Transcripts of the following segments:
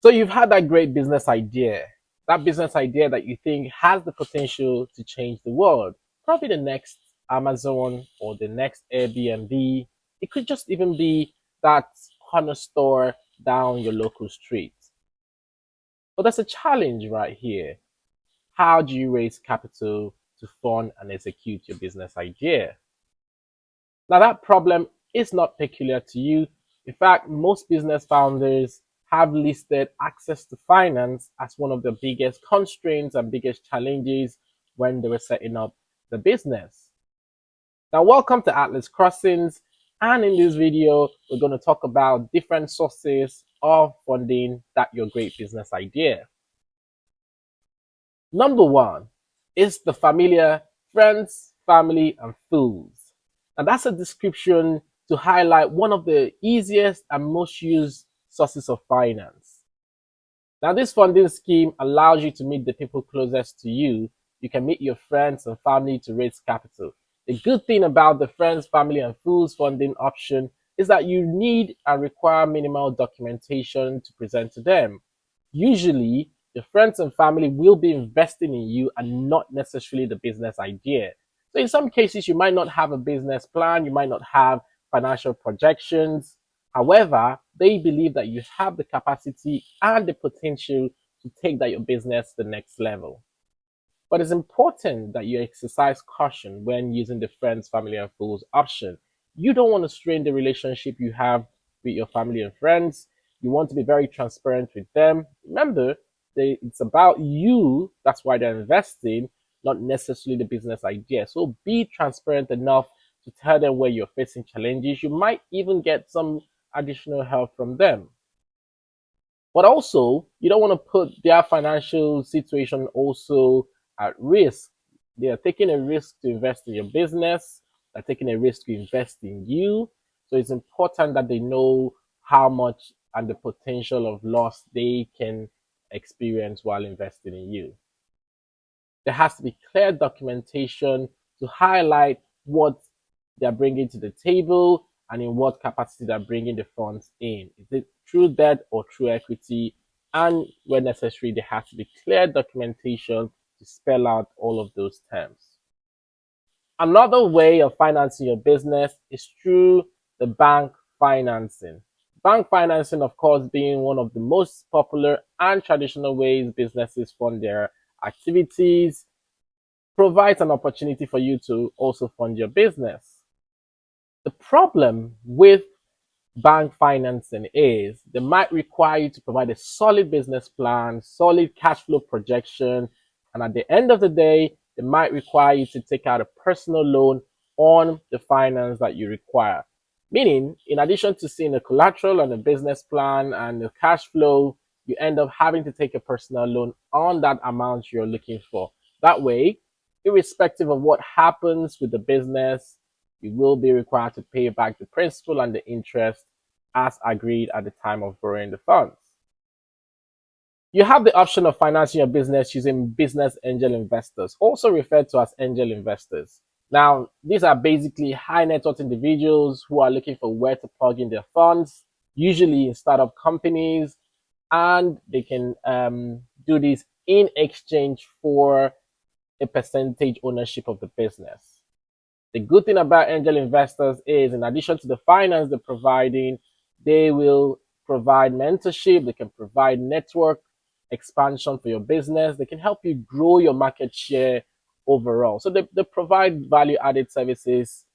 So you've had that great business idea, that business idea that you think has the potential to change the world. Probably the next Amazon or the next Airbnb. It could just even be that corner store down your local street. But there's a challenge right here. How do you raise capital to fund and execute your business idea? Now, that problem is not peculiar to you. In fact, most business founders have listed access to finance as one of the biggest constraints and biggest challenges when they were setting up the business. Now, welcome to Atlas Crossings. And in this video, we're going to talk about different sources of funding that your great business idea. Number one is the familiar friends, family, and fools. And that's a description to highlight one of the easiest and most used sources of finance. Now, this funding scheme allows you to meet the people closest to you. You can meet your friends and family to raise capital. The good thing about the friends, family, and fools funding option is that you need and require minimal documentation to present to them. Usually, your friends and family will be investing in you and not necessarily the business idea. So in some cases, you might not have a business plan, you might not have financial projections. However, they believe that you have the capacity and the potential to take that your business to the next level. But it's important that you exercise caution when using the friends, family, and fools option. You don't want to strain the relationship you have with your family and friends. You want to be very transparent with them. Remember, it's about you. That's why they're investing, not necessarily the business idea. So be transparent enough to tell them where you're facing challenges. You might even get some additional help from them. But also, you don't want to put their financial situation also at risk. They are taking a risk to invest in your business. They're taking a risk to invest in you. So it's important that they know how much and the potential of loss they can experience while investing in you. There has to be clear documentation to highlight what they're bringing to the table and in what capacity they're bringing the funds in. Is it through debt or through equity? And where necessary, there has to be clear documentation to spell out all of those terms. Another way of financing your business is through the bank financing. Bank financing, of course, being one of the most popular and traditional ways businesses fund their activities, provides an opportunity for you to also fund your business. The problem with bank financing is they might require you to provide a solid business plan, solid cash flow projection, and at the end of the day, they might require you to take out a personal loan on the finance that you require. Meaning, in addition to seeing the collateral and the business plan and the cash flow, you end up having to take a personal loan on that amount you're looking for. That way, irrespective of what happens with the business, you will be required to pay back the principal and the interest as agreed at the time of borrowing the funds. You have the option of financing your business using business angel investors, also referred to as angel investors. Now, these are basically high net worth individuals who are looking for where to plug in their funds, usually in startup companies, and they can do this in exchange for a percentage ownership of the business. The good thing about angel investors is, in addition to the finance they're providing, they will provide mentorship, they can provide network expansion for your business, they can help you grow your market share overall. So they provide value added services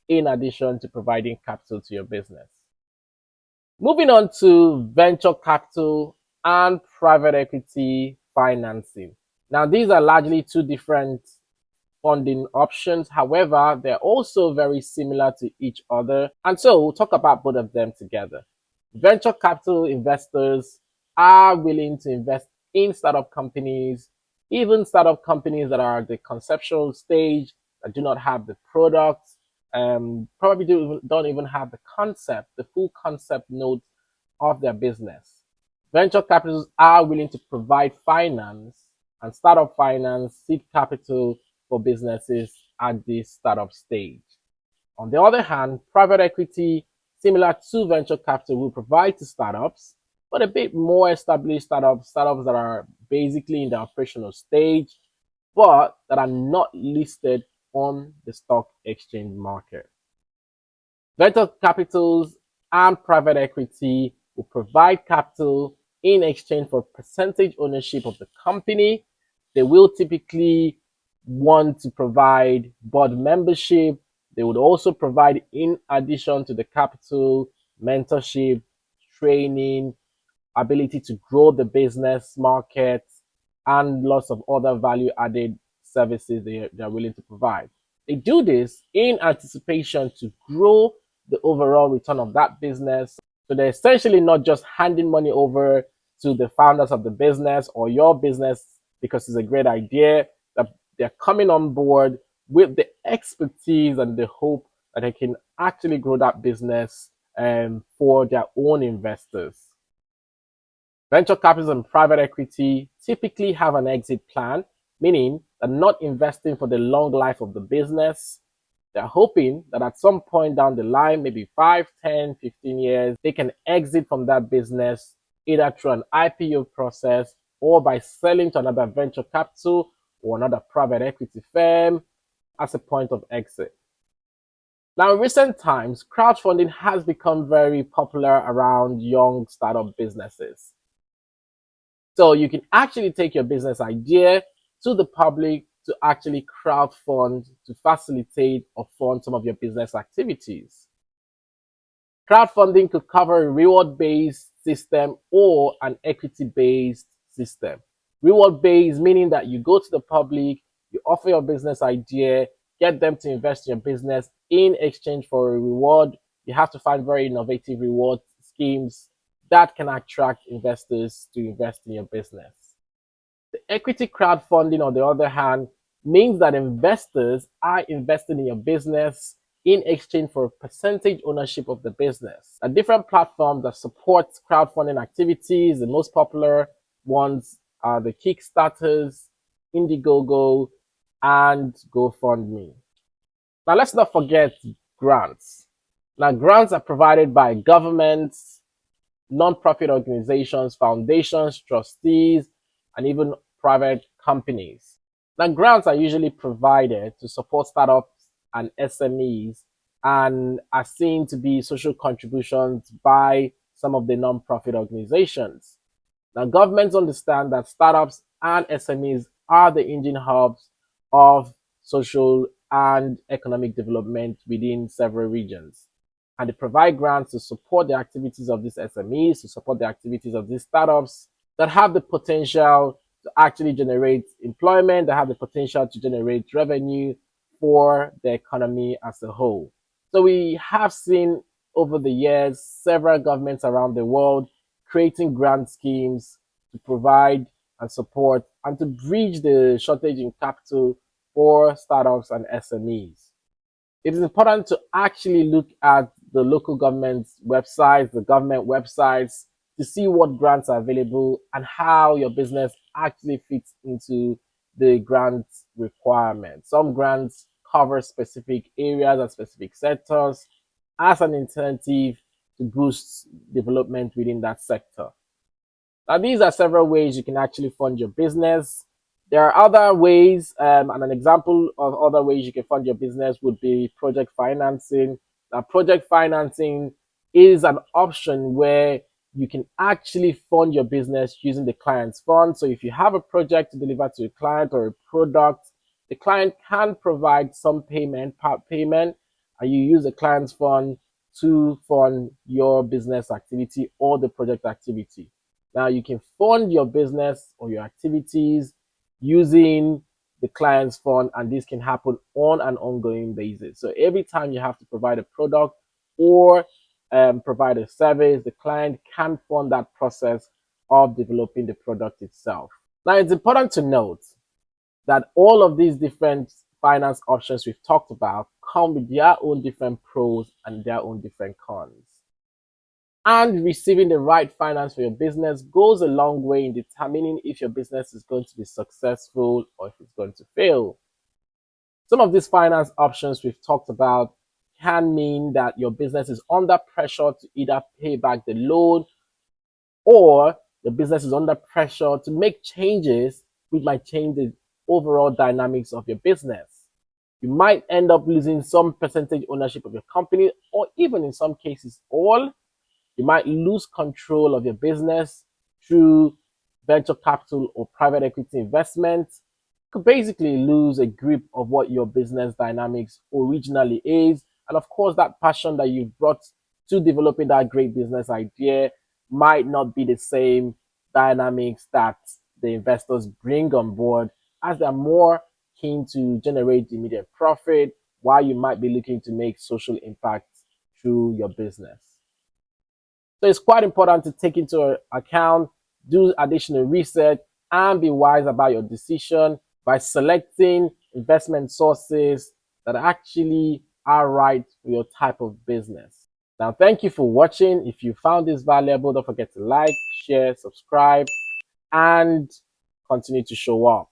in addition to providing capital to your business. Moving on to venture capital and private equity financing. Now, these are largely two different funding options. However, they're also very similar to each other. And so we'll talk about both of them together. Venture capital investors are willing to invest in startup companies, even startup companies that are at the conceptual stage, that do not have the product, probably don't even have the concept, the full concept note of their business. Venture capitalists are willing to provide finance and startup finance, seed capital for businesses at this startup stage. On the other hand, private equity, similar to venture capital, will provide to startups but a bit more established startups that are basically in the operational stage, but that are not listed on the stock exchange market. Venture capitals and private equity will provide capital in exchange for percentage ownership of the company. They will typically want to provide board membership. They would also provide, in addition to the capital, mentorship, training, ability to grow the business market, and lots of other value added services they're willing to provide. They do this in anticipation to grow the overall return of that business. So they're essentially not just handing money over to the founders of the business or your business because it's a great idea, that they're coming on board with the expertise and the hope that they can actually grow that business for their own investors. Venture capitals and private equity typically have an exit plan, meaning they're not investing for the long life of the business. They're hoping that at some point down the line, maybe 5, 10, 15 years, they can exit from that business either through an IPO process or by selling to another venture capital or another private equity firm as a point of exit. Now, in recent times, crowdfunding has become very popular around young startup businesses. So you can actually take your business idea to the public to actually crowdfund to facilitate or fund some of your business activities. Crowdfunding could cover a reward-based system or an equity-based system. Reward-based meaning that you go to the public, you offer your business idea, get them to invest in your business in exchange for a reward. You have to find very innovative reward schemes that can attract investors to invest in your business. The equity crowdfunding, on the other hand, means that investors are investing in your business in exchange for a percentage ownership of the business. There are different platforms that support crowdfunding activities. The most popular ones are the Kickstarters, Indiegogo, and GoFundMe. Now, let's not forget grants. Now, grants are provided by governments, non-profit organizations, foundations, trustees, and even private companies. Now, grants are usually provided to support startups and SMEs and are seen to be social contributions by some of the non-profit organizations. Now, governments understand that startups and SMEs are the engine hubs of social and economic development within several regions. And they provide grants to support the activities of these SMEs, to support the activities of these startups that have the potential to actually generate employment, that have the potential to generate revenue for the economy as a whole. So we have seen over the years several governments around the world creating grant schemes to provide and support and to bridge the shortage in capital for startups and SMEs. It is important to actually look at the local government websites, the government websites, to see what grants are available and how your business actually fits into the grant requirements. Some grants cover specific areas and specific sectors as an incentive to boost development within that sector. Now, these are several ways you can actually fund your business. There are other ways, and an example of other ways you can fund your business would be project financing. Now, project financing is an option where you can actually fund your business using the client's fund. So if you have a project to deliver to a client or a product, the client can provide some part payment, and you use the client's fund to fund your business activity or the project activity. Now, you can fund your business or your activities using the client's fund, and this can happen on an ongoing basis. So every time you have to provide a product or provide a service, the client can fund that process of developing the product itself. Now, it's important to note that all of these different finance options we've talked about come with their own different pros and their own different cons. And receiving the right finance for your business goes a long way in determining if your business is going to be successful or if it's going to fail. Some of these finance options we've talked about can mean that your business is under pressure to either pay back the loan or the business is under pressure to make changes which might change the overall dynamics of your business. You might end up losing some percentage ownership of your company, or even in some cases, all. You might lose control of your business through venture capital or private equity investment. You could basically lose a grip of what your business dynamics originally is. And of course, that passion that you've brought to developing that great business idea might not be the same dynamics that the investors bring on board, as they're more keen to generate immediate profit while you might be looking to make social impact through your business. So it's quite important to take into account, do additional research, and be wise about your decision by selecting investment sources that actually are right for your type of business. Now, thank you for watching. If you found this valuable, don't forget to like, share, subscribe, and continue to show up.